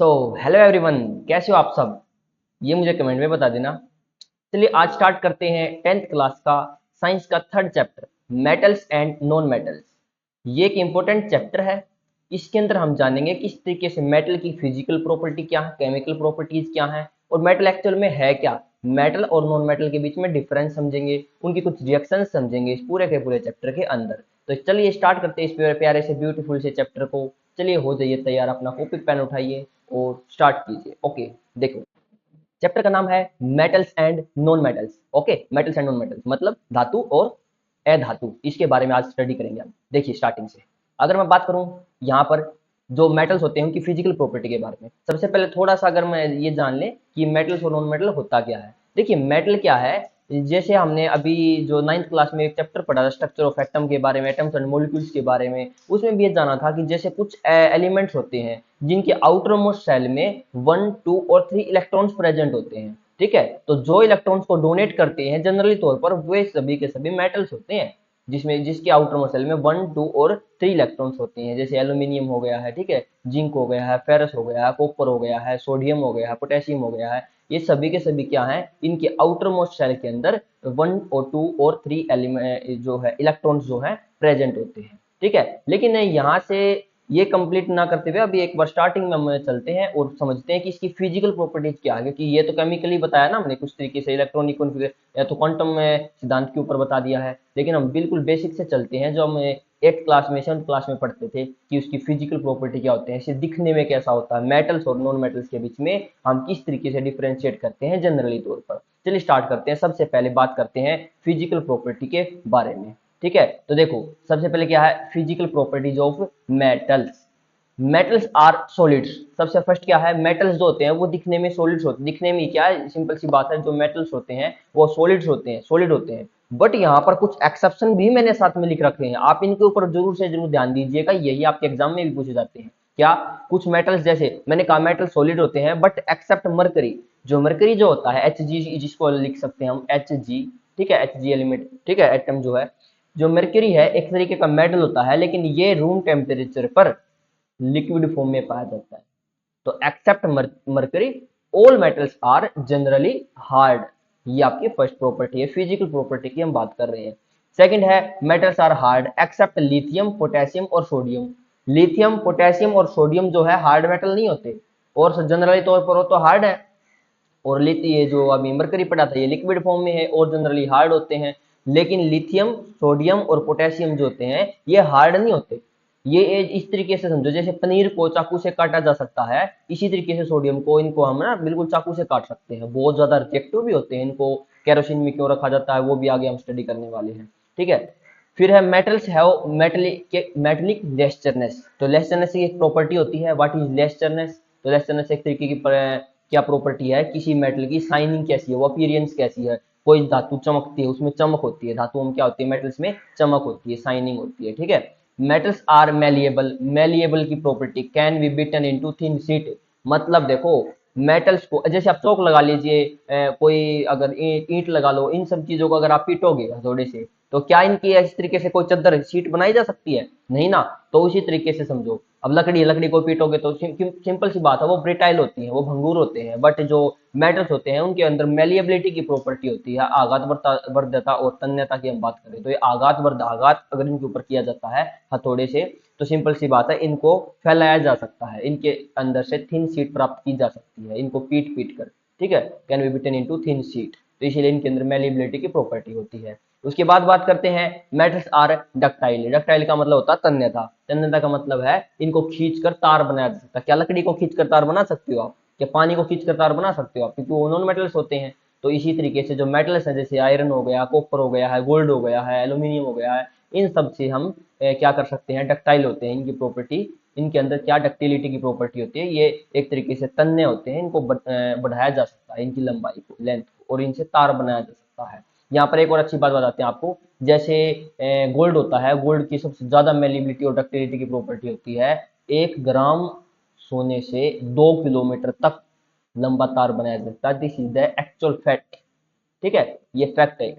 So hello everyone, कैसे हो आप सब? ये मुझे कमेंट में बता देना। चलिए आज स्टार्ट करते हैं 10th क्लास का साइंस का third chapter, metals and non metals. ये एक इम्पोर्टेंट चैप्टर है। इसके अंदर हम जानेंगे किस तरीके से मेटल की फिजिकल प्रॉपर्टी क्या है, केमिकल प्रॉपर्टीज क्या है और मेटल एक्चुअल में है क्या। मेटल और नॉन मेटल के बीच में डिफरेंस समझेंगे, उनकी कुछ रिएक्शन समझेंगे इस पूरे के पूरे चैप्टर के अंदर। तो चलिए स्टार्ट करते हैं इस प्यारे से ब्यूटीफुल से चैप्टर को। चलिए हो जाइए तैयार, अपना कॉपी पेन उठाइए और स्टार्ट कीजिए। ओके, देखो चैप्टर का नाम है metals and non metals. Okay, metals and non metals मतलब धातु और अधातु, इसके बारे में आज स्टडी करेंगे हम। देखिए स्टार्टिंग से अगर मैं बात करूं यहाँ पर जो मेटल्स होते हैं उनकी फिजिकल प्रॉपर्टी के बारे में, सबसे पहले थोड़ा सा अगर मैं ये जान लें कि मेटल्स और नॉन मेटल होता क्या है। देखिए मेटल क्या है, जैसे हमने अभी जो 9th क्लास में एक चैप्टर पढ़ा था स्ट्रक्चर ऑफ एटम के बारे में, एटम्स एंड मॉलिक्यूल्स के बारे में, उसमें भी ये जाना था कि जैसे कुछ एलिमेंट्स होते हैं जिनके आउटर मोस्ट सेल में 1, 2 और 3 इलेक्ट्रॉन्स प्रेजेंट होते हैं। ठीक है, तो जो इलेक्ट्रॉन्स को डोनेट करते हैं जनरली तौर पर वे सभी के सभी मेटल्स होते हैं, जिसमें जिसके आउटर मोस्ट सेल में 1, 2 और 3 इलेक्ट्रॉन्स होते हैं। जैसे एल्यूमिनियम हो गया है, ठीक है, जिंक हो गया है, फेरस हो गया है, कॉपर हो गया है, सोडियम हो गया है, पोटेशियम हो गया है। ये सभी के सभी क्या है, इनके आउटर मोस्ट सेल के अंदर 1 और 2 और 3 एलिमेंट जो है इलेक्ट्रॉन्स जो है प्रेजेंट होते हैं। ठीक है, लेकिन यहाँ से ये कंप्लीट ना करते हुए अभी एक बार स्टार्टिंग में हम चलते हैं और समझते हैं कि इसकी फिजिकल प्रॉपर्टीज क्या है, क्योंकि ये तो केमिकली बताया ना हमने कुछ तरीके से, इलेक्ट्रॉनिक या तो क्वांटम में सिद्धांत के ऊपर बता दिया है, लेकिन हम बिल्कुल बेसिक से चलते हैं जो हम 8th क्लास में 7th क्लास में पढ़ते थे कि उसकी फिजिकल प्रॉपर्टी क्या होते हैं, इसे दिखने में कैसा होता है, मेटल्स और नॉन मेटल्स के बीच में हम किस तरीके से डिफ्रेंशिएट करते हैं जनरली तौर पर। चलिए स्टार्ट करते हैं, सबसे पहले बात करते हैं फिजिकल प्रॉपर्टी के बारे में। ठीक है, तो देखो सबसे पहले क्या है physical properties of metals. Metals are solids. सबसे फर्स्ट क्या है, मेटल्स जो होते हैं वो दिखने में सॉलिड्स होते हैं। दिखने में क्या है, सिंपल सी बात है, जो मेटल्स होते हैं वो सॉलिड्स होते हैं, सॉलिड होते हैं। बट यहाँ पर कुछ एक्सेप्शन भी मैंने साथ में लिख रखे हैं, आप इनके ऊपर जरूर से जरूर ध्यान दीजिएगा, यही आपके एग्जाम में भी पूछे जाते हैं। क्या, कुछ मेटल्स जैसे मैंने कहा मेटल सॉलिड होते हैं बट एक्सेप्ट मरकरी। जो मरकरी जो होता है एच जी, जिसको लिख सकते हैं हम एच जी, ठीक है, एच जी एलिमेंट, ठीक है, एटम जो है, जो मरकरी है एक तरीके का मेटल होता है, लेकिन ये रूम टेम्परेचर पर लिक्विड फॉर्म में पाया जाता है। तो except mercury all metals are generally hard. ये आपकी फर्स्ट प्रॉपर्टी है, फिजिकल प्रॉपर्टी की हम बात कर रहे हैं। सेकंड है metals are hard except lithium, potassium और सोडियम। लिथियम, पोटेशियम और सोडियम जो है हार्ड मेटल नहीं होते, और जनरली तौर पर वो तो हार्ड है। और ये जो अभी मरकरी पड़ा था ये लिक्विड फॉर्म में है और जनरली हार्ड होते हैं। लेकिन लिथियम, सोडियम और पोटेशियम जो होते हैं ये हार्ड नहीं होते। ये इस तरीके से समझो, जैसे पनीर को चाकू से काटा जा सकता है, इसी तरीके से सोडियम को, इनको हम ना बिल्कुल चाकू से काट सकते हैं। बहुत ज्यादा रिएक्टिव भी होते हैं, इनको केरोसिन में क्यों रखा जाता है वो भी आगे हम स्टडी करने वाले हैं। ठीक है, फिर है मेटल्स हैव मेटलिक लेस्चरनेस। तो लेस्चरनेस की एक प्रॉपर्टी होती है, व्हाट इज लेस्चरनेस। तो लेस्चरनेस एक तरीके की क्या प्रॉपर्टी है किसी मेटल की, शाइनिंग कैसी है, वो अपीयरेंस कैसी है। कोई धातु चमकती है, उसमें चमक होती है, धातु में क्या होती है, मेटल्स में चमक होती है, शाइनिंग होती है। ठीक है, मेटल्स आर मेलिएबल। मेलिएबल की property can be beaten into thin sheet. मतलब देखो मेटल्स को, जैसे आप चौक लगा लीजिए, कोई अगर ईंट लगा लो, इन सब चीजों को अगर आप पीटोगे हथौड़े से तो क्या इनकी इस तरीके से कोई चद्दर शीट बनाई जा सकती है? नहीं ना। तो उसी तरीके से समझो, अब लकड़ी, लकड़ी को पीटोगे तो सिंपल सी बात है वो ब्रिटाइल होती है, वो भंगूर होते हैं। बट जो मेटल्स होते हैं उनके अंदर मेलिएबिलिटी की प्रॉपर्टी होती है, आघात वर्धता और तन्यता की हम बात करें तो ये आघात अगर इनके ऊपर किया जाता है हथौड़े से तो सिंपल सी बात है इनको फैलाया जा सकता है, इनके अंदर से थिन शीट प्राप्त की जा सकती है इनको पीट पीट कर। ठीक है, can be beaten into thin sheet, तो इसीलिए इनके अंदर मेलिएबिलिटी की प्रॉपर्टी होती है। उसके बाद बात करते हैं मेटल्स आर डक्टाइल। डक्टाइल का मतलब होता है तन्यता। तन्यता का मतलब है इनको खींचकर तार बनाया जा सकता है। क्या लकड़ी को खींचकर तार बना सकते हो आप? क्या पानी को खींचकर तार बना सकते हो आप? क्योंकि वो नॉन मेटल्स होते हैं। तो इसी तरीके से जो मेटल्स हैं जैसे आयरन हो गया, कॉपर हो गया है, गोल्ड हो गया है, एल्यूमिनियम हो गया है, इन सब से हम क्या कर सकते हैं, डक्टाइल होते हैं। इनकी प्रॉपर्टी, इनके अंदर क्या डक्टिलिटी की प्रॉपर्टी होती है, ये एक तरीके से तन्य होते हैं, इनको बढ़ाया जा सकता है, इनकी लंबाई को, लेंथ को, और इनसे तार बनाया जा सकता है। यहाँ पर एक और अच्छी बात बताते हैं आपको, जैसे गोल्ड होता है, गोल्ड की सबसे ज्यादा मेलिबिलिटी और डक्टिलिटी की प्रॉपर्टी होती है 1 ग्राम सोने से 2 किलोमीटर तक लंबा तार बनाया जा सकता है। This is the actual fact. ठीक है, ये फैक्ट है,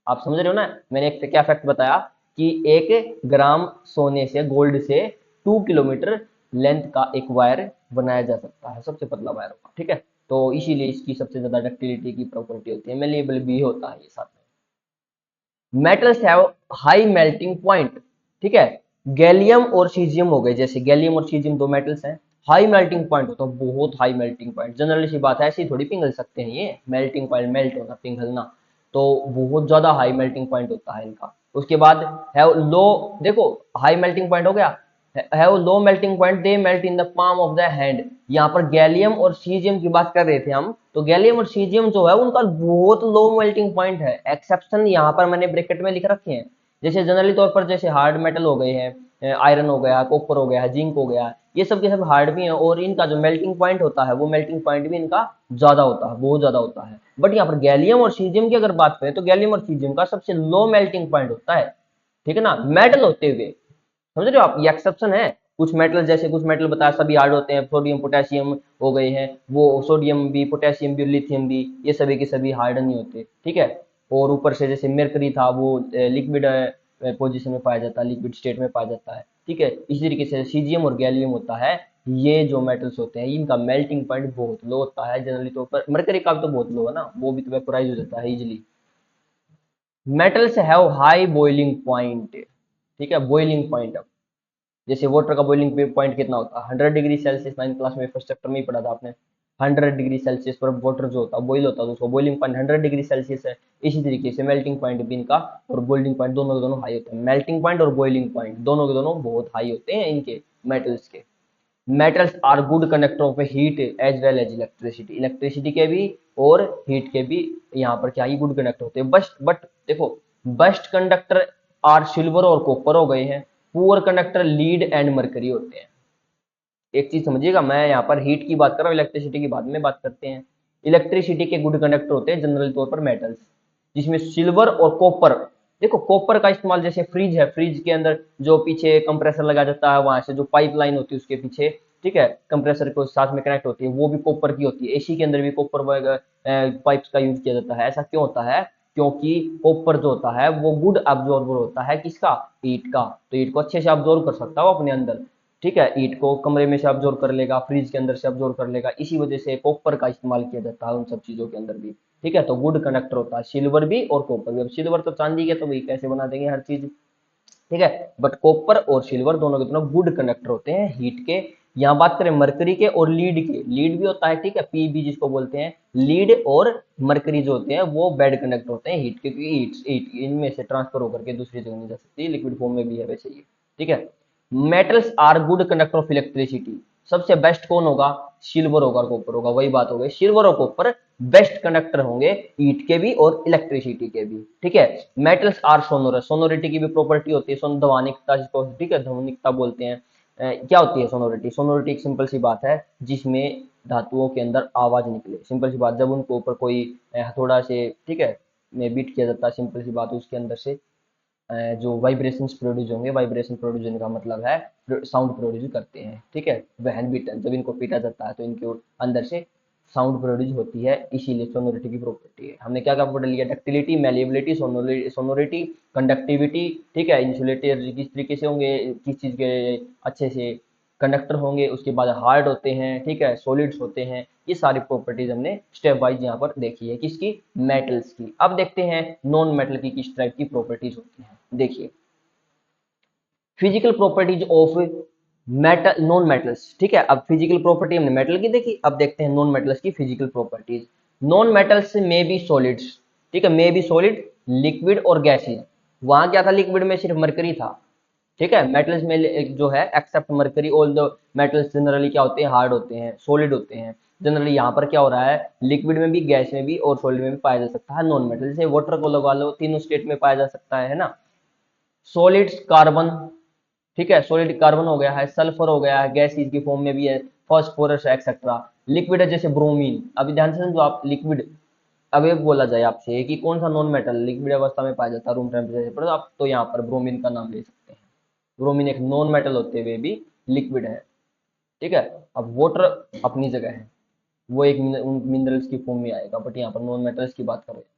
आप समझ रहे हो ना। मैंने एक क्या फैक्ट बताया कि 1 ग्राम सोने से, गोल्ड से 2 किलोमीटर लेंथ का एक वायर बनाया जा सकता है, सबसे पतला वायर होगा, ठीक है। तो इसीलिए इसकी सबसे ज्यादा डक्टिलिटी की प्रॉपर्टी होती है, मेलेबल भी होता है ये साथ में। Metals have high melting point, ठीक है। गैलियम और सीजियम हो गए, जैसे गैलियम और सीजियम दो मेटल्स हैं, हाई मेल्टिंग पॉइंट होता है, बहुत high melting point. Generally C बात है, ऐसे ही थोड़ी पिघल सकते हैं ये, मेल्टिंग पॉइंट मेल्ट होना पिघलना, तो बहुत ज्यादा हाई मेल्टिंग पॉइंट होता है इनका। उसके बाद हैव लो, देखो हाई मेल्टिंग पॉइंट हो गया, have low melting point, they melt in the palm of the hand. यहाँ पर गैलियम और सीजियम की बात कर रहे थे हम, तो गैलियम और सीजियम जो है उनका बहुत लो मेल्टिंग पॉइंट है। एक्सेप्शन यहाँ पर मैंने ब्रैकेट में लिख रखे हैं, जैसे जनरली तौर पर जैसे हार्ड मेटल हो गए हैं, आयरन हो गया, कॉपर हो गया, जिंक हो गया, ये सब के सब हार्ड भी हैं, और इनका जो मेल्टिंग पॉइंट होता है वो मेल्टिंग पॉइंट भी इनका ज्यादा होता है, बहुत ज्यादा होता है। बट यहाँ पर गैलियम और सीजियम की अगर बात करें तो गैलियम और सीजियम का सबसे लो मेल्टिंग पॉइंट होता है, ठीक है ना, मेटल होते हुए। समझ रहे हो आप, ये एक्सेप्शन है। कुछ मेटल, जैसे कुछ मेटल बताया सभी हार्ड होते हैं, सोडियम पोटेशियम हो गए हैं, वो सोडियम भी, पोटेशियम भी, लिथियम भी, ये सभी के सभी हार्ड नहीं होते, ठीक है। और ऊपर से जैसे मेरकरी था, वो लिक्विड पोजीशन में पाया जाता है, लिक्विड स्टेट में पाया जाता है, ठीक है। इसी तरीके से सीजियम और गैलियम होता है, ये जो मेटल्स होते हैं इनका मेल्टिंग पॉइंट बहुत लो होता है जनरली तौर पर। मरकरी का भी तो बहुत लो है ना, वो भी तो वेपोराइज हो जाता है easily. Metals have high boiling point, ठीक है, बॉइलिंग पॉइंट। जैसे वाटर का बॉइलिंग पॉइंट कितना होता है, 100 डिग्री सेल्सियस, 9th क्लास में फर्स्ट चैप्टर में ही पढ़ा था आपने। 100 डिग्री सेल्सियस पर वाटर जो होता है बॉइल होता है, तो उसका बॉइलिंग पॉइंट 100 डिग्री सेल्सियस है। इसी तरीके से मेल्टिंग पॉइंट भी इनका और बॉइलिंग पॉइंट दोनों के दोनों हाई होते हैं। मेल्टिंग पॉइंट और बॉइलिंग पॉइंट दोनों के दोनों बहुत हाई होते हैं इनके, मेटल्स के। Metals are good conductor of heat as well as electricity, electricity के भी और हीट के भी यहाँ पर क्या ही गुड कंडक्टर होते हैं। बट देखो, बेस्ट कंडक्टर आर सिल्वर और कॉपर हो गए हैं, poor conductor lead and mercury होते हैं। एक चीज समझिएगा, मैं यहाँ पर हीट की बात कर रहा हूँ, इलेक्ट्रिसिटी की बाद में बात करते हैं। इलेक्ट्रिसिटी के गुड कंडक्टर होते हैं जनरल तौर पर मेटल्स, जिसमें सिल्वर और कॉपर। देखो कॉपर का इस्तेमाल, जैसे फ्रिज है, फ्रिज के अंदर जो पीछे कंप्रेसर लगा जाता है, वहां से जो पाइप लाइन होती है उसके पीछे, ठीक है, कंप्रेसर को साथ में कनेक्ट होती है, वो भी कॉपर की होती है। एसी के अंदर भी कॉपर पाइप्स का यूज किया जाता है। ऐसा क्यों होता है, क्योंकि कॉपर जो होता है वो गुड अब्जॉर्बर होता है, किसका, हीट का। तो हीट को अच्छे से अब्जॉर्ब कर सकता है वो अपने अंदर, ठीक है, ईंट को कमरे में से अब्जॉर्ब कर लेगा, फ्रिज के अंदर से अब्जॉर्ब कर लेगा। इसी वजह से कॉपर का इस्तेमाल किया जाता है उन सब चीजों के अंदर भी, ठीक है। तो गुड कंडक्टर होता है सिल्वर भी और कॉपर भी। अब सिल्वर तो चांदी के, तो वही कैसे बना देंगे हर चीज, ठीक है। बट कॉपर और सिल्वर दोनों के दोनों गुड कंडक्टर होते हैं हीट के। यहाँ बात करें मरकरी के और लीड के, लीड भी होता है, ठीक है, पीबी जिसको बोलते हैं, लीड और मरकरी जो होते हैं वो बैड कंडक्टर होते हैं हीट के, क्योंकि हीट इनमें से ट्रांसफर होकर के दूसरी जगह नहीं जा सकती, लिक्विड फॉर्म में भी है वैसे ये, ठीक है। Metals are good conductor of electricity, सबसे बेस्ट कौन होगा, सिल्वर होगा, कॉपर होगा, वही बात हो गई, सिल्वर और कॉपर बेस्ट कंडक्टर होंगे हीट के भी और इलेक्ट्रिसिटी के भी, ठीक है। मेटल्स आर सोनोरस, सोनोरिटी की भी प्रॉपर्टी होती है, ध्वनिकता जिसको, ठीक है, ध्वनिकता बोलते हैं। क्या होती है सोनोरिटी, सोनोरिटी एक सिंपल सी बात है जिसमें धातुओं के अंदर आवाज निकले, सिंपल सी बात, जब उनके ऊपर कोई हथौड़ा से, ठीक है, में बीट किया जाता है, सिंपल सी बात, उसके अंदर से जो वाइब्रेशंस प्रोड्यूस होंगे, वाइब्रेशन प्रोड्यूस होने का मतलब है साउंड प्रोड्यूस करते हैं, ठीक है। वहन बीटन, जब इनको पीटा जाता है तो इनके अंदर से साउंड प्रोड्यूस होती है, इसीलिए सोनोरिटी की प्रॉपर्टी है। हमने क्या क्या पढ़ लिया, डक्टिलिटी, मेलिएबिलिटी, सोनोरिटी, कंडक्टिविटी, ठीक है, इंसुलेटर किस तरीके से होंगे, किस चीज के अच्छे से कंडक्टर होंगे, उसके बाद हार्ड होते हैं, ठीक है, सॉलिड्स होते हैं। ये सारी प्रॉपर्टीज हमने स्टेप वाइज यहाँ पर देखी है, किसकी, मेटल्स की। अब देखते हैं नॉन मेटल की किस टाइप की प्रॉपर्टीज होती हैं। देखिए physical properties of metal, non metals, ठीक है। अब फिजिकल प्रॉपर्टी हमने मेटल की देखी, अब देखते हैं नॉन मेटल्स की फिजिकल प्रॉपर्टीज। नॉन मेटल्स में बी सॉलिड्स, ठीक है, में बी सॉलिड, लिक्विड और गैसेज। वहां क्या था, लिक्विड में सिर्फ मरकरी था, ठीक है। मेटल्स में जो है except mercury, all the metals generally क्या होते हैं, हार्ड होते हैं, सॉलिड होते हैं। जनरली यहाँ पर क्या हो रहा है, लिक्विड में भी, गैस में भी और सॉलिड में भी पाया जा सकता है नॉन मेटल। जैसे वाटर को लगा लो, तीनों स्टेट में पाया जा सकता है ना। सॉलिड्स कार्बन, ठीक है, सॉलिड कार्बन हो गया है, सल्फर हो गया है, गैस की फॉर्म में भी है, फॉस्फोरस एक्सेट्रा। लिक्विड है जैसे ब्रोमीन। अभी ध्यान से समझो आप, लिक्विड, अब ये बोला जाए आपसे कि कौन सा नॉन मेटल लिक्विड अवस्था में पाया जाता है रूम टेम्परेचर पर, आप तो यहाँ पर ब्रोमीन का नाम ले सकते हैं। ब्रोमीन एक नॉन मेटल होते हुए भी लिक्विड है, ठीक है। अब वाटर अपनी जगह है, वो एक मिनरल्स की फॉर्म में आएगा, बट यहाँ पर नॉन मेटल्स की बात कर रहे हैं।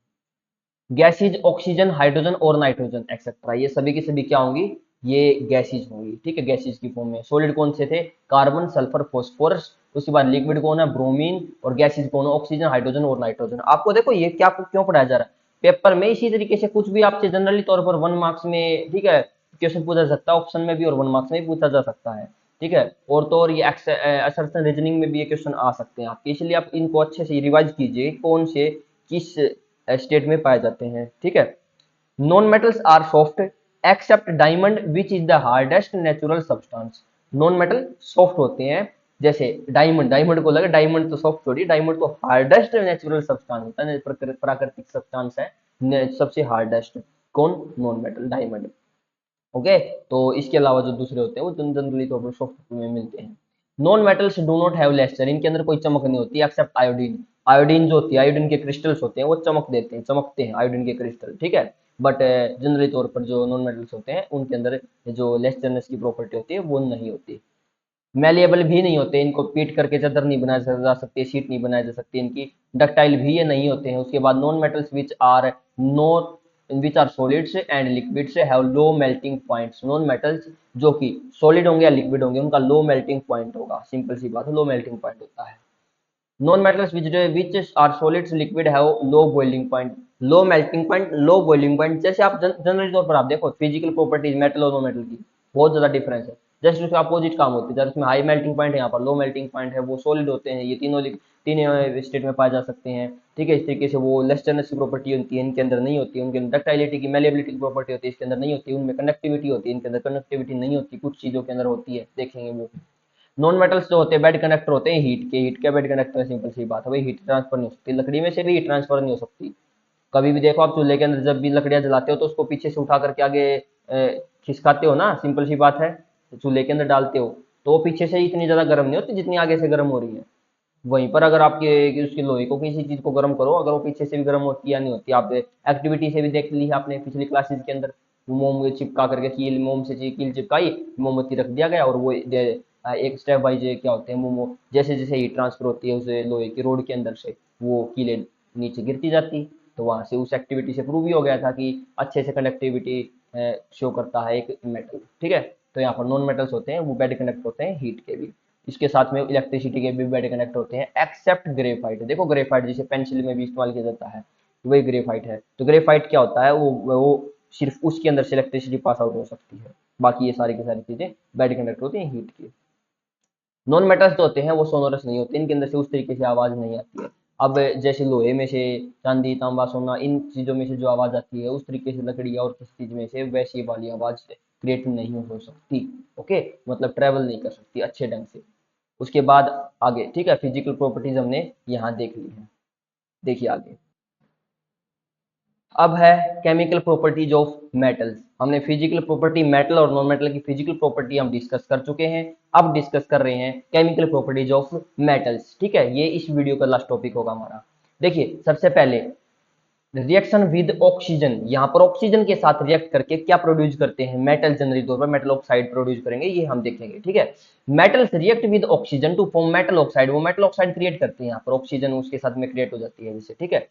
गैसेज ऑक्सीजन, हाइड्रोजन और नाइट्रोजन एक्सेट्रा, ये सभी की सभी क्या होंगी, ये गैसेज होंगी, ठीक है, गैसेज की फॉर्म में। सॉलिड कौन से थे? Carbon, sulphur, phosphorus. उसके बाद लिक्विड कौन है? ब्रोमीन। और गैसेज कौन है? ऑक्सीजन, हाइड्रोजन और नाइट्रोजन। आपको देखो ये क्या क्यों पढ़ाया जा रहा है पेपर में, इसी तरीके से कुछ भी आपसे जनरली तौर पर 1 मार्क्स में, ठीक है, क्वेश्चन पूछा जा सकता है, ऑप्शन में भी और 1 मार्क्स में भी पूछा जा सकता है, ठीक है। और तो और ये असर्शन रीजनिंग में भी ये क्वेश्चन आ सकते हैं आपके, इसलिए आप इनको अच्छे से रिवाइज कीजिए कौन से किस स्टेट में पाए जाते हैं, ठीक है। Non metals are soft except diamond which is the hardest natural substance. Non metal soft होते हैं, जैसे डायमंड, डायमंड को लगे डायमंड तो सॉफ्ट थोड़ी, डायमंड तो हार्डेस्ट नेचुरल सब्सटेंस होता है, प्राकृतिक सब्सटेंस है, सबसे हार्डेस्ट। कौन? Non metal, diamond. ओके, तो इसके अलावा जो दूसरे होते हैं वो जनरली तौर पर सॉफ्ट में मिलते हैं। Non metals do not have lustre, इनके अंदर कोई चमक नहीं होती एक्सेप्ट आयोडीन। आयोडीन जो होती है, आयोडीन के क्रिस्टल्स होते हैं वो चमक देते हैं, चमकते हैं आयोडीन के क्रिस्टल, ठीक है। बट जनरली तौर पर जो नॉन मेटल्स होते हैं उनके अंदर जो लेस्टरनेस की प्रॉपर्टी होती है वो नहीं होती। मैलिएबल भी नहीं होते, इनको पीट करके चादर नहीं बनाया जा सकती, शीट नहीं बनाई जा सकती इनकी। डक्टाइल भी ये नहीं होते हैं। उसके बाद non metals which are solids and liquids have low melting points. Non metals जो कि सॉलिड होंगे या लिक्विड होंगे उनका लो मेल्टिंग पॉइंट होगा, सिंपल सी बात है, लो मेल्टिंग पॉइंट होता है। Non metals which are solids liquid have low boiling point. Low melting point, low boiling point, जैसे आप जनरली तौर पर आप देखो फिजिकल प्रॉपर्टीज मेटल और नॉन मेटल की बहुत ज्यादा डिफरेंस है। जस्ट उसके अपोजिट काम होती है, जब उसमें हाई मेल्टिंग पॉइंट है, यहाँ पर लो मेल्टिंग पॉइंट है, वो सॉलिड होते हैं, ये तीन स्टेट में पाए जा सकते हैं, ठीक है। इस तरीके से वो लेस्टरनेस की प्रॉपर्टी होती है, इनके अंदर नहीं होती है। उनके अंदर डक्टाइलिटी की, मेलेबिलिटी की प्रॉपर्टी होती है, इसके अंदर नहीं होती। उनमें कंडक्टिविटी होती है, इनके अंदर कंडक्टिविटी नहीं होती, कुछ चीजों के अंदर होती है, देखेंगे वो। नॉन मेटल्स जो होते हैं बेड कंडक्टर होते हैं हीट के बेड कंडक्टर है, सिंपल सी बात है भाई, हीट ट्रांसफर नहीं हो सकती, लकड़ी में से भी हीट ट्रांसफर नहीं हो सकती। कभी भी देखो आप चूल्हे के अंदर जब भी लकड़ियां जलाते हो तो उसको पीछे से उठा करके आगे खिसकाते हो ना, सिंपल सी बात है, चूल्हे के अंदर डालते हो तो वो पीछे से इतनी ज्यादा गर्म नहीं होती जितनी आगे से गर्म हो रही है। वहीं पर अगर आपके उसके लोहे को किसी चीज को गर्म करो, अगर वो पीछे से भी गर्म होती या नहीं होती, आप एक्टिविटी से भी देख ली है आपने पिछली क्लासेस के अंदर। मोम चिपका करके कील, मोम से कील चिपकाई, मोमबत्ती रख दिया गया और वो एक स्टेप वाइज क्या होते हैं मोमो, जैसे जैसे हीट ट्रांसफर होती है उस लोहे की रोड के अंदर से वो कीलें नीचे गिरती जाती। तो वहां से उस एक्टिविटी से प्रूव भी हो गया था कि अच्छे से कंडक्टिविटी शो करता है एक मेटल, ठीक है। तो यहाँ पर नॉन मेटल्स होते हैं वो बेड कनेक्ट होते हैं हीट के भी, इसके साथ में इलेक्ट्रिसिटी के भी बेड कनेक्ट होते हैं एक्सेप्ट ग्रेफाइट। देखो ग्रेफाइट जिसे पेंसिल में भी इस्तेमाल किया जाता है वही ग्रेफाइट है। तो ग्रेफाइट क्या होता है? वो सिर्फ उसके अंदर से इलेक्ट्रिसिटी पास आउट हो सकती है, बाकी ये सारी की सारी चीजें बेड कनेक्ट होती हैं हीट की। नॉन मेटल्स जो होते हैं वो सोनोरस नहीं होते, इनके अंदर से उस तरीके से आवाज नहीं आती है। अब जैसे लोहे में से, चांदी, तांबा, सोना, इन चीजों में से जो आवाज आती है उस तरीके से लकड़ी और किसी चीज में से वैसी वाली आवाज क्रिएट नहीं हो सकती। ओके, मतलब ट्रेवल नहीं कर सकती अच्छे ढंग से। उसके बाद आगे, ठीक है, फिजिकल प्रॉपर्टीज हमने यहाँ देख ली है। देखिए आगे, अब है केमिकल प्रॉपर्टीज ऑफ मेटल्स। हमने फिजिकल प्रॉपर्टी मेटल और नॉन मेटल की फिजिकल प्रॉपर्टी हम डिस्कस कर चुके हैं। अब डिस्कस कर रहे हैं केमिकल प्रॉपर्टीज ऑफ मेटल्स, ठीक है, ये इस वीडियो का लास्ट टॉपिक होगा हमारा। देखिए सबसे पहले रिएक्शन विद ऑक्सीजन, यहाँ पर ऑक्सीजन के साथ रिएक्ट करके क्या प्रोड्यूस करते हैं मेटल, जनरली तौर पर मेटल ऑक्साइड प्रोड्यूस करेंगे, ये हम देखेंगे, ठीक है। Metals react with oxygen to form metal oxide, वो मेटल ऑक्साइड क्रिएट करते हैं, यहाँ पर ऑक्सीजन उसके साथ में क्रिएट हो जाती है जिससे, ठीक है।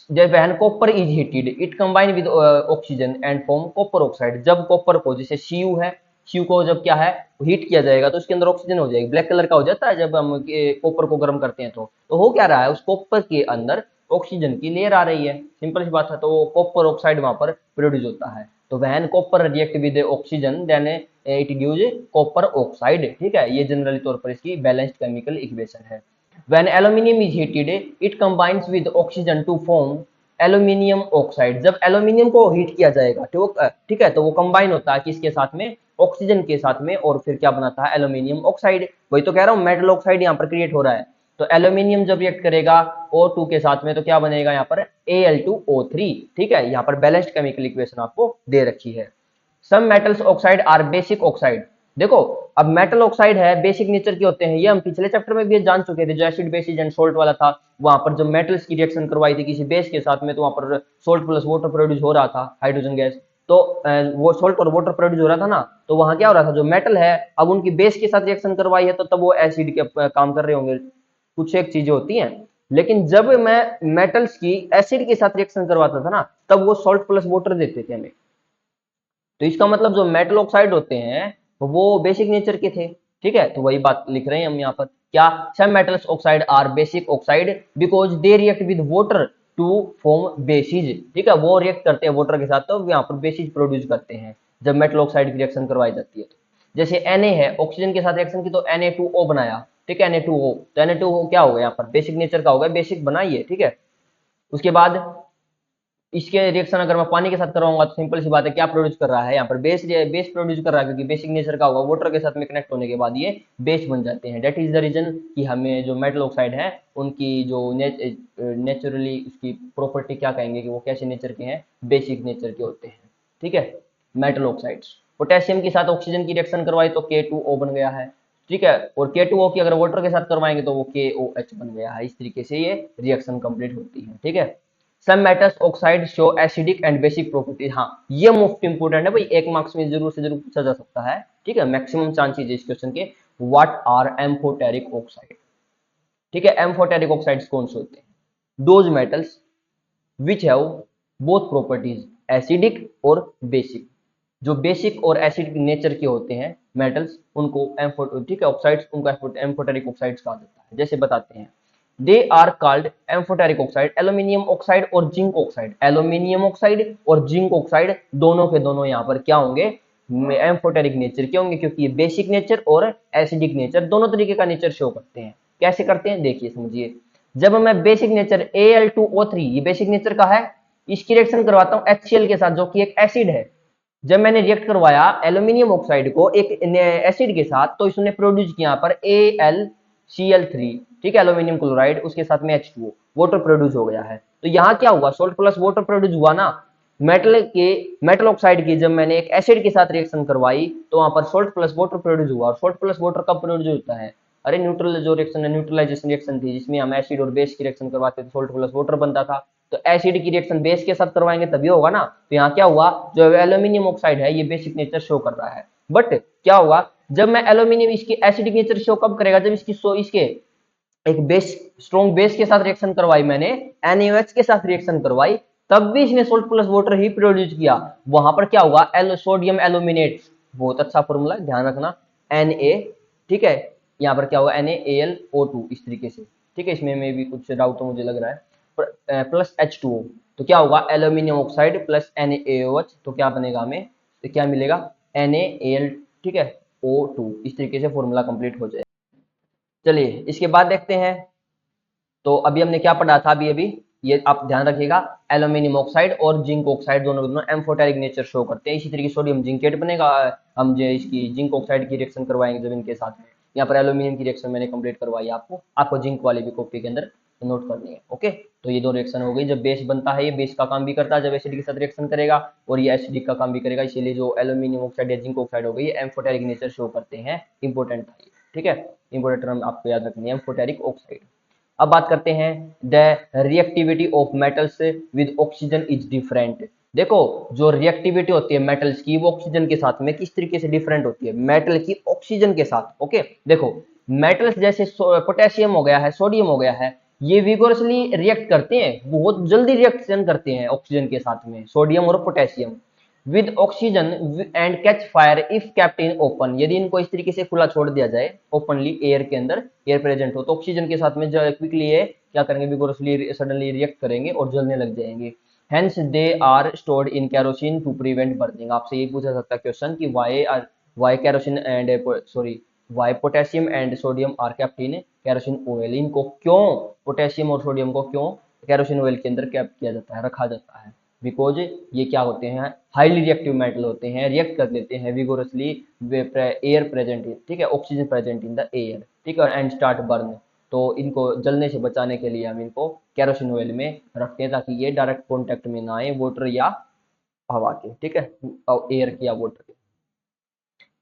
जब when copper is heated it combine with oxygen and form copper oxide. जब कॉपर को, जैसे सीयू है, सीयू को जब क्या है हीट किया जाएगा तो उसके अंदर ऑक्सीजन हो जाएगी, ब्लैक कलर का हो जाता है जब हम कॉपर को गर्म करते हैं। तो हो क्या रहा है, उस कॉपर के अंदर ऑक्सीजन की लेयर आ रही है, सिंपल सी बात है। तो कॉपर ऑक्साइड वहां पर प्रोड्यूस होता है। तो when copper react with oxygen then it gives copper oxide, ठीक है। ये जनरली तौर पर इसकी बैलेंस्ड केमिकल इक्वेशन है। When aluminium is heated, it combines with oxygen to form aluminium oxide. जब एल्यूमिनियम को हीट किया जाएगा तो ठीक है, तो वो कंबाइन होता है किसके साथ में, ऑक्सीजन के साथ में, और फिर क्या बनाता है एल्यूमिनियम ऑक्साइड। वही तो कह रहा हूँ, मेटल ऑक्साइड यहाँ पर क्रिएट हो रहा है। तो एल्यूमिनियम जब रिएक्ट करेगा O2 के साथ में तो क्या बनेगा यहाँ पर Al2O3, ठीक है। यहाँ पर बैलेंस्ड केमिकल इक्वेशन आपको दे रखी है। Some metals oxide are basic oxide. देखो अब मेटल ऑक्साइड है बेसिक नेचर के होते हैं, ये हम पिछले चैप्टर में भी जान चुके थे, जो एसिड बेसिस एंड सोल्ट वाला था। वहां पर जब मेटल्स की रिएक्शन करवाई थी किसी बेस के साथ में तो वहां पर सोल्ट प्लस वाटर प्रोड्यूस हो रहा था, हाइड्रोजन गैस। तो वो सोल्ट और वाटर प्रोड्यूस हो रहा था ना, तो वहां क्या हो रहा था, जो मेटल है अब उनकी बेस के साथ रिएक्शन करवाई है तो तब वो एसिड के काम कर रहे होंगे, कुछ एक चीजें होती हैं। लेकिन जब मैं मेटल्स की एसिड के साथ रिएक्शन करवाता था ना, तब वो सोल्ट प्लस वाटर देते थे हमें। तो इसका मतलब जो मेटल ऑक्साइड होते हैं वो बेसिक नेचर के थे। ठीक है, तो वही बात लिख रहे हैं हम यहाँ पर, क्या some metals oxide are basic oxide because they react with water to form bases. ठीक है, वो रिएक्ट करते हैं वाटर के साथ तो यहाँ पर बेसिज प्रोड्यूस करते हैं जब मेटल ऑक्साइड की रिएक्शन करवाई जाती है। तो जैसे Na है, ऑक्सीजन के साथ रिएक्शन की तो Na2O बनाया। ठीक है, Na2O, तो Na2O क्या हो गया यहाँ पर, बेसिक नेचर का हो गया, बेसिक बनाइए। ठीक है, उसके बाद इसके रिएक्शन अगर मैं पानी के साथ करवाऊंगा तो सिंपल सी बात है, क्या प्रोड्यूस कर रहा है यहाँ पर, बेस बेस प्रोड्यूस कर रहा है, क्योंकि बेसिक नेचर का होगा, वाटर के साथ में कनेक्ट होने के बाद ये बेस बन जाते हैं। डेट इज द रीजन कि हमें जो मेटल ऑक्साइड है उनकी जो नेचुरली उसकी प्रॉपर्टी क्या कहेंगे कि वो कैसे नेचर के हैं, बेसिक नेचर के होते हैं। ठीक है, मेटल ऑक्साइड्स। पोटेशियम के साथ ऑक्सीजन की रिएक्शन करवाई तो K2O बन गया है। ठीक है, और K2O की अगर वाटर के साथ करवाएंगे तो वो KOH बन गया है। इस तरीके से ये रिएक्शन कंप्लीट होती है। ठीक है, some metals oxide show acidic and basic properties. हाँ, ये मोस्ट इंपोर्टेंट है भाई, एक मार्क्स में जरूर से जरूर पूछा जा सकता है। ठीक है, मैक्सिमम चांसेस है इस क्वेश्चन के। What are amphoteric oxide. ठीक है, एम्फोटेरिक ऑक्साइड्स कौन से होते हैं, those metals which have both properties acidic और बेसिक। जो बेसिक और एसिडिक नेचर के होते हैं मेटल्स उनको ठीक है ऑक्साइड्स, उनको एम्फोटेरिक ऑक्साइड्स कहा जाता है। जैसे बताते हैं, they are called amphoteric oxide, aluminium oxide और जिंक ऑक्साइड। एल्यूमिनियम ऑक्साइड और जिंक ऑक्साइड दोनों के दोनों यहाँ पर क्या होंगे, एम्फोटेरिक नेचर के होंगे, क्योंकि ये बेसिक नेचर और एसिडिक नेचर दोनों तरीके का नेचर शो करते हैं। कैसे करते हैं देखिए समझिए, जब मैं बेसिक नेचर Al2O3, ये बेसिक नेचर का है, इसकी रिएक्शन करवाता हूँ HCl के साथ जो कि एक एसिड है। जब मैंने रिएक्ट करवाया एल्यूमिनियम ऑक्साइड को एक एसिड के साथ तो इसने प्रोड्यूस किया पर AlCl3। ठीक है, एल्यूमिनियम क्लोराइड, उसके साथ में H2O, वाटर प्रोड्यूस हो गया है। तो यहाँ क्या हुआ, सोल्ट प्लस वाटर प्रोड्यूस हुआ ना। मेटल ऑक्साइड की जब मैंने एक एसिड के साथ रिएक्शन करवाई तो वहां पर सोल्ट प्लस वाटर प्रोड्यूस हुआ। और सोल्ट प्लस वाटर कब प्रोड्यूस होता है, अरे न्यूट्रल जो रिएक्शन है, न्यूट्रलाइजेशन रिएक्शन थी जिसमें हम एसिड और बेस की रिएक्शन करवाते थे, सोल्ट प्लस वाटर बनता था। तो एसिड की रिएक्शन बेस के साथ करवाएंगे तभी होगा ना। तो यहाँ क्या हुआ, जो एल्यूमिनियम ऑक्साइड है ये बेसिक नेचर शो कर रहा है। बट क्या होगा, जब मैं एल्यूमिनियम इसकी एसिडिक नेचर शो कब करेगा, जब इसके एक बेस स्ट्रॉन्ग बेस के साथ रिएक्शन करवाई मैंने, NaOH के साथ रिएक्शन करवाई, तब भी इसने सोल्ट प्लस वाटर ही प्रोड्यूस किया। वहां पर क्या हुआ, सोडियम एल्यूमिनेट, बहुत अच्छा फॉर्मूला है ध्यान रखना, Na। ठीक है, यहाँ पर क्या होगा NaAlO2 इस तरीके से। ठीक है, इसमें भी कुछ डाउट मुझे लग रहा है, प्लस H2O, तो क्या होगा एल्यूमिनियम ऑक्साइड प्लस NaOH, तो क्या बनेगा हमें, तो क्या मिलेगा NaAl। ठीक है, O2, इस तरीके से फॉर्मूला कंप्लीट हो जाए। चलिए इसके बाद देखते हैं, तो अभी हमने क्या पढ़ा था, अभी अभी ये आप ध्यान रखिएगा, एल्यूमिनियम ऑक्साइड और जिंक ऑक्साइड दोनों दोनों एम्फोटेरिक नेचर शो करते हैं। इसी तरीके सोडियम जिंकेट बनेगा, हम जो इसकी जिंक ऑक्साइड की रिएक्शन करवाएंगे जब इनके साथ में। यहाँ पर एल्यूमिनियम की रिएक्शन मैंने कंप्लीट करवाई, आपको जिंक वाली भी कॉपी के अंदर नोट करनी है। ओके, तो ये दो रिएक्शन हो गई, जब बेस बनता है ये बेस का काम भी करता है जब एसिड के साथ रिएक्शन करेगा, और ये एसिडिक का काम भी करेगा। इसीलिए जो एल्यूमिनियम ऑक्साइड या जिंक ऑक्साइड हो गई ये एम्फोटेरिक नेचर शो करते हैं। इंपॉर्टेंट था ये। ठीक है, इंपॉर्टेंट टर्म आपको याद रखनी है, एम्फोटेरिक ऑक्साइड। अब बात करते हैं, the reactivity of metals with oxygen is different. देखो जो रिएक्टिविटी होती है मेटल्स की वो ऑक्सीजन के साथ में किस तरीके से डिफरेंट होती है, मेटल की ऑक्सीजन के साथ। ओके, देखो मेटल्स जैसे पोटेशियम हो गया है, सोडियम हो गया है, ये विगोरसली रिएक्ट करते हैं, बहुत जल्दी रिएक्शन करते हैं ऑक्सीजन के साथ में, सोडियम और potassium with oxygen and catch fire if kept in open. यदि इनको इस तरीके से खुला छोड़ दिया जाए ओपनली, एयर के अंदर एयर प्रेजेंट हो, तो ऑक्सीजन के साथ में क्विकली ये क्या करेंगे, विगोरसली सडनली रिएक्ट करेंगे और जलने लग जाएंगे। Hence they are stored in kerosene to prevent burning. आपसे ये पूछा सकता है क्वेश्चन कि why kerosene and sorry why potassium and sodium are kept in kerosene oil. इनको क्यों, पोटेशियम और सोडियम को क्यों कैरोसिन ऑयल के अंदर कैप किया जाता है, रखा जाता है, बिकॉज ये क्या होते हैं, हाईली रिएक्टिव मेटल होते हैं, रिएक्ट कर देते हैं विगोरसली एयर प्रेजेंट, ठीक है, oxygen present in the air. ठीक है, एंड स्टार्ट बर्न। तो इनको जलने से बचाने के लिए हम इनको कैरोसिन ऑयल में रखते हैं ताकि ये डायरेक्ट कॉन्टेक्ट में ना आए वाटर या हवा के। ठीक है, एयर की या वाटर के।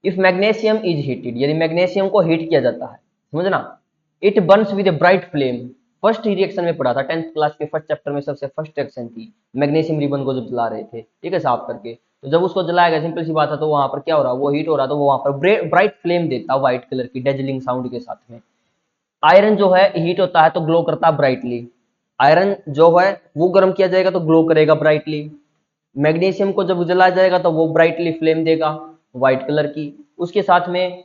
इफ मैग्नीशियम इज हीटेड, यदि मैग्नीशियम को हीट किया जाता है, समझना, it Burns with a bright flame. First he reaction में पढ़ा था 10th क्लास के फर्स्ट चैप्टर में, सबसे फर्स्ट रिएक्शन थी मैग्नीशियम रिबन को जब जला रहे थे, ठीक है, साफ करके। तो जब उसको जलाया गया, सिंपल सी बात है, तो वहां पर क्या हो रहा, वो हीट हो रहा, तो वो वहां पर ब्राइट फ्लेम देता व्हाइट कलर की डेजलिंग साउंड के साथ में। आयरन जो है हीट होता है तो ग्लो करता है ब्राइटली, आयरन जो है वो गर्म किया जाएगा तो ग्लो करेगा ब्राइटली। मैग्नीशियम को जब जलाया जाएगा तो वो ब्राइटली फ्लेम देगा व्हाइट कलर की। उसके साथ में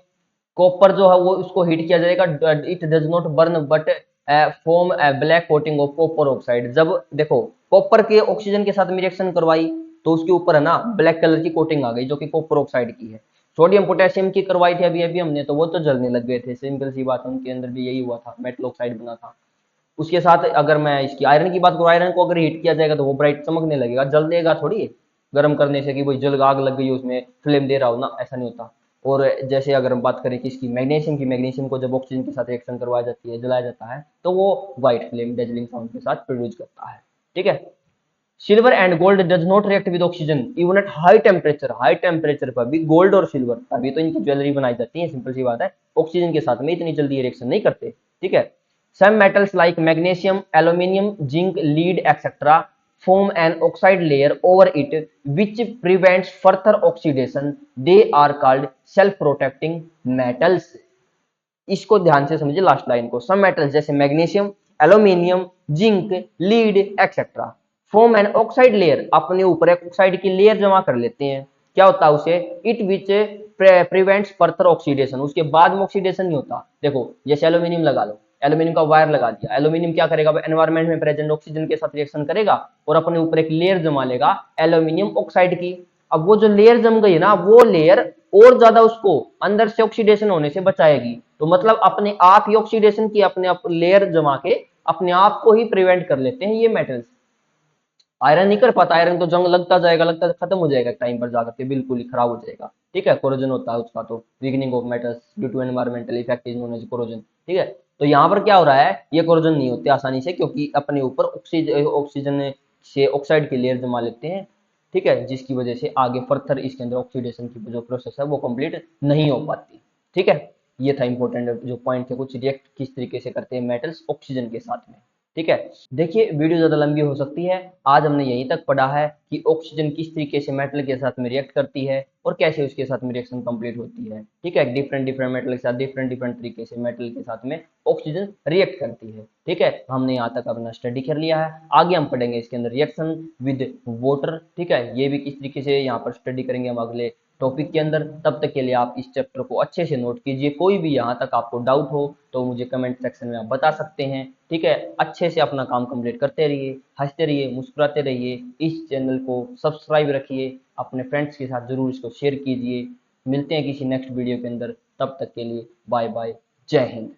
कॉपर जो है वो उसको हीट किया जाएगा, it does not burn but form black coating of copper oxide. जब देखो कॉपर के ऑक्सीजन के साथ में रिएक्शन करवाई तो उसके ऊपर है ना ब्लैक कलर की कोटिंग आ गई जो कि कॉपर ऑक्साइड की है। सोडियम पोटेशियम की करवाई थी अभी अभी हमने, तो वो तो जलने लग गए थे, सिंपल सी बात, उनके अंदर भी यही हुआ था, मेटल ऑक्साइड बना था। उसके साथ अगर मैं इसकी आयरन की बात करूँ, आयरन को अगर हीट किया जाएगा तो वो ब्राइट चमकने लगेगा, जल देगा थोड़ी गर्म करने से कि भाई जल आग लग गई उसमें फ्लेम दे रहा हो ना, ऐसा नहीं होता। और जैसे अगर हम बात करें कि इसकी मैग्नीशियम की, मैग्नीशियम को जब ऑक्सीजन के साथ रिएक्शन करवाया जाती है, जलाया जाता है, तो वो व्हाइट फ्लेम डेजलिंग साउंड के साथ प्रोड्यूस करता है। ठीक है। Silver and gold does not react with oxygen even at high temperature. High temperature पर भी गोल्ड और सिल्वर, तभी तो इनकी ज्वेलरी बनाई जाती है, सिंपल सी बात है। ऑक्सीजन के साथ में इतनी जल्दी रिएक्शन नहीं करते। ठीक है। Some metals like magnesium, aluminium, zinc, lead etcetera form an oxide layer over it which prevents further oxidation. They are called self protecting metals. इसको ध्यान से समझिए लास्ट लाइन को। सम मेटल्स जैसे magnesium, aluminium, zinc, lead etcetera form an oxide layer, अपने ऊपर एक oxide की लेयर जमा कर लेते हैं। क्या होता है उसे? It which prevents further oxidation, उसके बाद में ऑक्सीडेशन नहीं होता। देखो जैसे एल्यूमिनियम लगा लो, एल्यूमिनियम का वायर लगा दिया, एल्यूमिनियम क्या करेगा? एनवायरमेंट में प्रेजेंट ऑक्सीजन के साथ रिएक्शन करेगा और अपने ऊपर एक लेयर जमा लेगा एल्यूमिनियम ऑक्साइड की। अब वो जो लेयर जम गई है ना, वो लेयर और ज्यादा उसको अंदर से ऑक्सीडेशन होने से बचाएगी। तो मतलब अपने आप ही ऑक्सीडेशन की अपने आप लेयर जमा के अपने आप को ही प्रिवेंट कर लेते हैं ये मेटल्स। आयरन नहीं कर पाता, आयरन तो जंग लगता जाएगा, लगता खत्म हो जाएगा टाइम पर जाकर के, बिल्कुल ही खराब हो जाएगा। ठीक है। कोरोजन होता है उसका, तो weakening of metals due to environmental effect is known as corrosion. ठीक है। तो यहाँ पर क्या हो रहा है, ये कोरोजन नहीं होते आसानी से, क्योंकि अपने ऊपर ऑक्सीजन से ऑक्साइड की लेयर जमा लेते हैं। ठीक है। जिसकी वजह से आगे फर्दर इसके अंदर ऑक्सीडेशन की जो प्रोसेस है वो कंप्लीट नहीं हो पाती। ठीक है। ये था इंपॉर्टेंट जो पॉइंट थे, कुछ रिएक्ट किस तरीके से करते हैं मेटल्स ऑक्सीजन के साथ में। ठीक है। देखिए वीडियो ज़्यादा लंबी हो सकती है, आज हमने यहीं तक पढ़ा है कि ऑक्सीजन किस तरीके से मेटल के साथ में रिएक्ट करती है और कैसे उसके साथ में रिएक्शन कंप्लीट होती है। ठीक है। डिफरेंट डिफरेंट मेटल के साथ डिफरेंट डिफरेंट तरीके से मेटल के साथ में ऑक्सीजन रिएक्ट करती है। ठीक है। हमने यहाँ तक अपना स्टडी कर लिया है, आगे हम पढ़ेंगे इसके अंदर रिएक्शन विद वाटर। ठीक है। ये भी किस तरीके से यहाँ पर स्टडी करेंगे हम अगले टॉपिक के अंदर। तब तक के लिए आप इस चैप्टर को अच्छे से नोट कीजिए। कोई भी यहाँ तक आपको डाउट हो तो मुझे कमेंट सेक्शन में आप बता सकते हैं। ठीक है। अच्छे से अपना काम कंप्लीट करते रहिए, हंसते रहिए, मुस्कुराते रहिए। इस चैनल को सब्सक्राइब रखिए, अपने फ्रेंड्स के साथ जरूर इसको शेयर कीजिए। मिलते हैं किसी नेक्स्ट वीडियो के अंदर, तब तक के लिए बाय बाय, जय हिंद।